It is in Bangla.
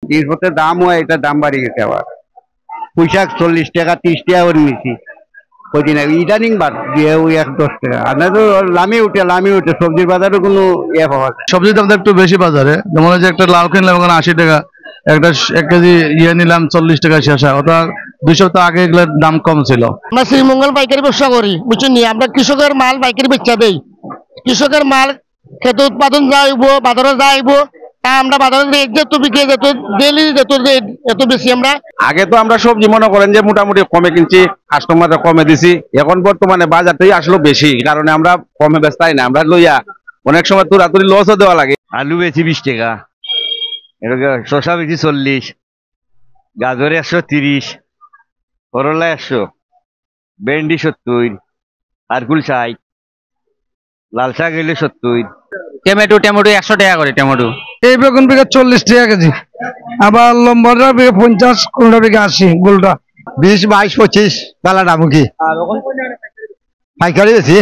জিনিসপত্রের দাম হয়, এটা দাম বাড়িয়ে গেছে আবার। পুঁইশাক 40 টাকা 30 টাকা করে নিছি কদিন আগে, ইদানিং বাদ দিয়ে ওই 1-10 টাকা। আপনার তো লামি উঠে সবজির বাজারে কোনো ইয়ে পাওয়া যায়। সবজির দামটা একটু বেশি বাজারে, যেমন যে একটা লাউ কিনলাম এখন 80 টাকা, একটা 1 কেজি নিলাম 40 টাকা শেষা, ওটা 2 সপ্তাহ আগে এগুলোর দাম কম ছিল। আমরা শ্রীমঙ্গল পাইকারি ব্যবসা করি, বুঝছেন নি? আমরা কৃষকের মাল পাইকারি বেচা দেই। কৃষকের মাল খেতে উৎপাদন যাইব, বাজারে যাইব, তা আমরা বাজারে রেট যত বিক্রি যত ডেলি যত রেট এত বেশি। আমরা আগে তো আমরা সবজি মনে করেন যে মোটামুটি কমে কিনছি, কাস্টমাররা কমে দিছি। এখন বর্তমানে বাজারটাই আসলে বেশি, কারণে আমরা কমে বেচতাই না, আমরা লইয়া অনেক সময় তুরাতুরি লসও দেওয়া লাগে। আলু বেশি 20 টাকা, শসা বেশি 40, গাজর 130, করলা 100, ভেন্ডি 70, আরকুল 60, লাল শাক এলে 70। টমেটো 100 টাকা করে টমেটো। এই বেগুন বিঘা 40 টাকা কেজি, আবার লম্বাটা বিঘা 50, কোনটা বিঘা 80, গোলটা 20, 22, 25 কালা দামুকি পাইকারি বেশি।